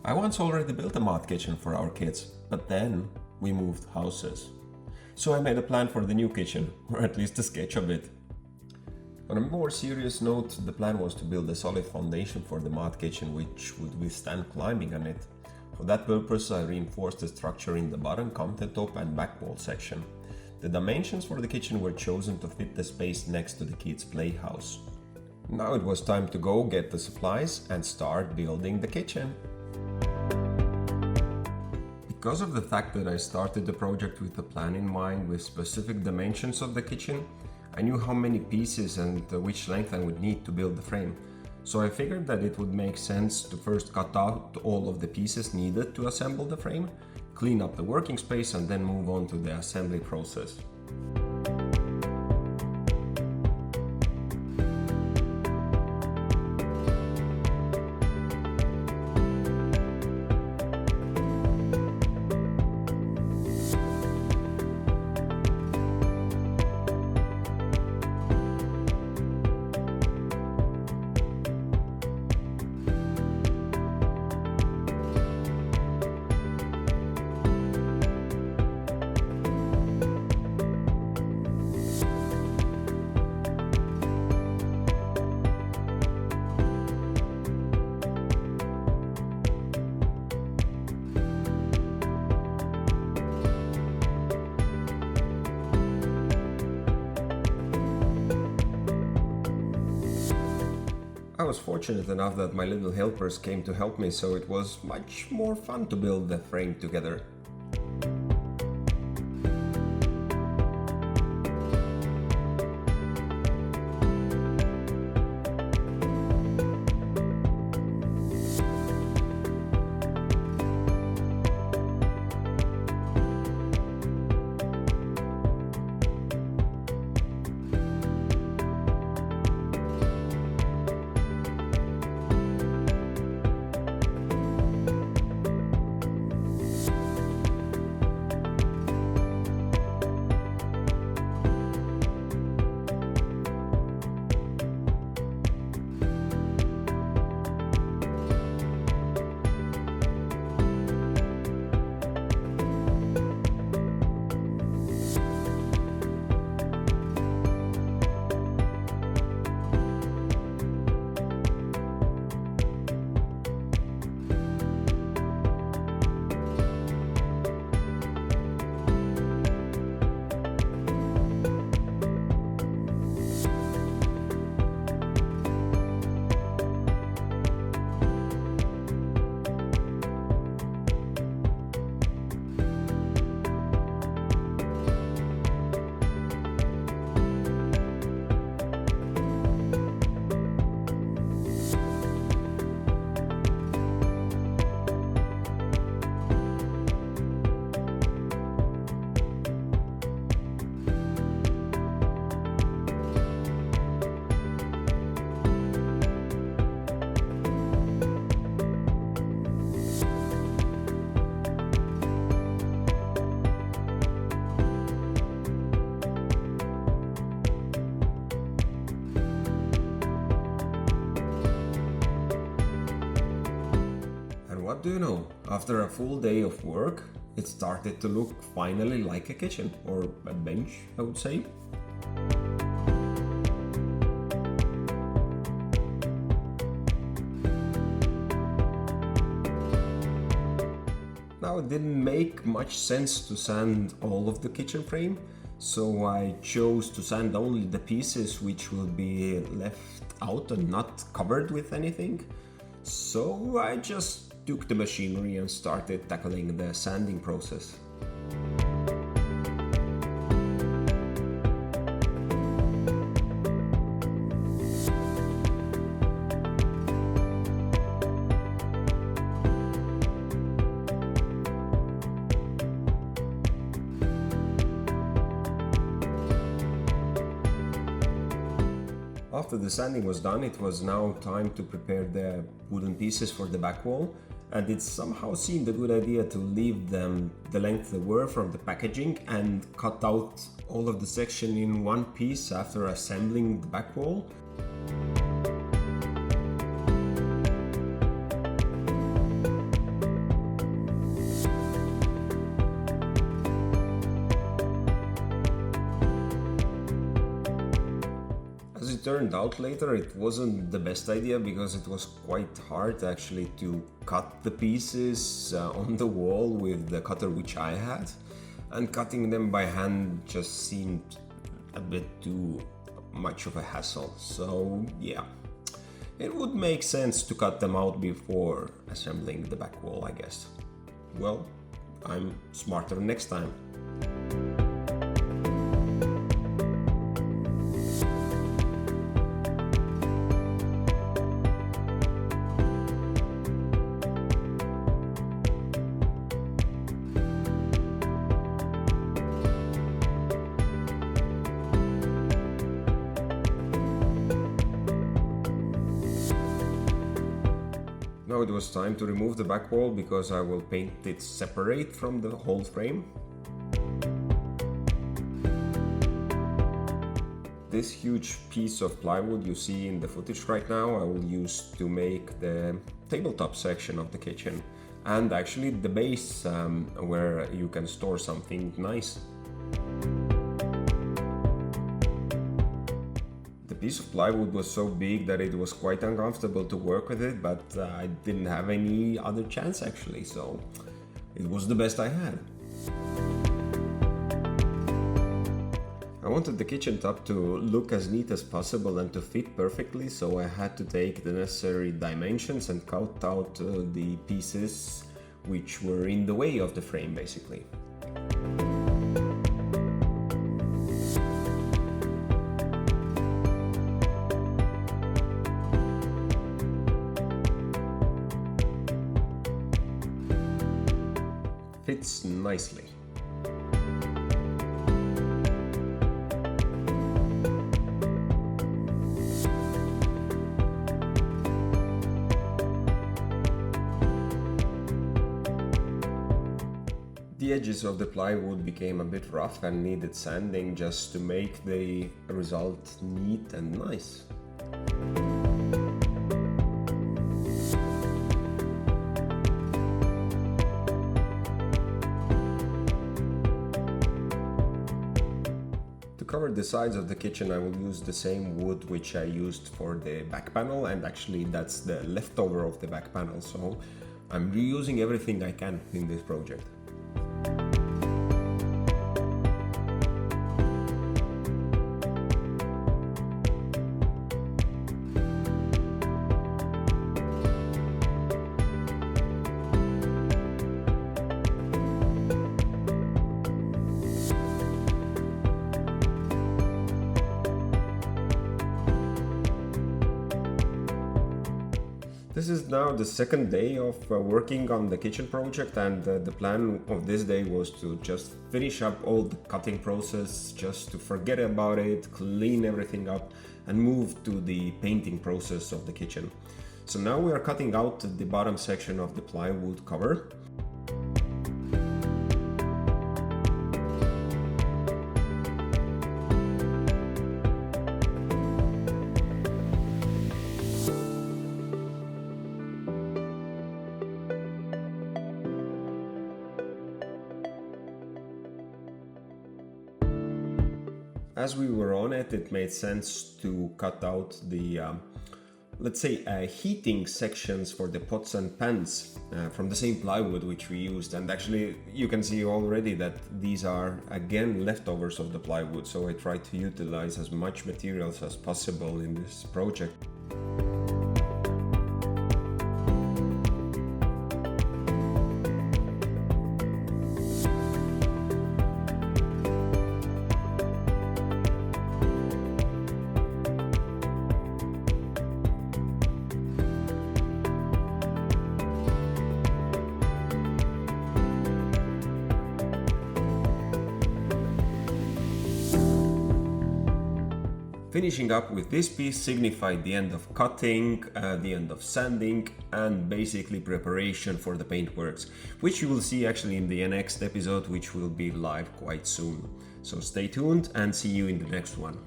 I once already built a mud kitchen for our kids, but then we moved houses. So I made a plan for the new kitchen, or at least a sketch of it. On a more serious note, the plan was to build a solid foundation for the mud kitchen which would withstand climbing on it. For that purpose, I reinforced the structure in the bottom, countertop and back wall section. The dimensions for the kitchen were chosen to fit the space next to the kids' playhouse. Now it was time to go get the supplies and start building the kitchen. Because of the fact that I started the project with a plan in mind with specific dimensions of the kitchen, I knew how many pieces and which length I would need to build the frame. So I figured that it would make sense to first cut out all of the pieces needed to assemble the frame, clean up the working space and then move on to the assembly process. I was fortunate enough that my little helpers came to help me, so it was much more fun to build the frame together. What do you know? After a full day of work, it started to look finally like a kitchen, or a bench, I would say. Now it didn't make much sense to sand all of the kitchen frame, so I chose to sand only the pieces which will be left out and not covered with anything. So I just took the machinery and started tackling the sanding process. After the sanding was done, it was now time to prepare the wooden pieces for the back wall, and it somehow seemed a good idea to leave them the length they were from the packaging and cut out all of the section in one piece after assembling the back wall. it turned out later, it wasn't the best idea because it was quite hard actually to cut the pieces on the wall with the cutter which I had, and cutting them by hand just seemed a bit too much of a hassle. So yeah, it would make sense to cut them out before assembling the back wall, I guess. Well, I'm smarter next time. Now it was time to remove the back wall because I will paint it separate from the whole frame. This huge piece of plywood you see in the footage right now I will use to make the tabletop section of the kitchen, and actually the base where you can store something nice. The piece of plywood was so big that it was quite uncomfortable to work with it, but I didn't have any other chance actually, so it was the best I had. I wanted the kitchen top to look as neat as possible and to fit perfectly, so I had to take the necessary dimensions and cut out the pieces which were in the way of the frame basically. Fits nicely. The edges of the plywood became a bit rough and needed sanding just to make the result neat and nice. To cover the sides of the kitchen I will use the same wood which I used for the back panel, and actually that's the leftover of the back panel, so I'm reusing everything I can in this project. This is now the second day of working on the kitchen project, and the plan of this day was to just finish up all the cutting process, just to forget about it, clean everything up and move to the painting process of the kitchen. So now we are cutting out the bottom section of the plywood cover. As we were on it, it made sense to cut out the, let's say, heating sections for the pots and pans from the same plywood which we used. And actually, you can see already that these are, again, leftovers of the plywood. So I tried to utilize as much materials as possible in this project. Finishing up with this piece signified the end of cutting, the end of sanding, and basically preparation for the paintworks, which you will see actually in the next episode, which will be live quite soon. So stay tuned and see you in the next one.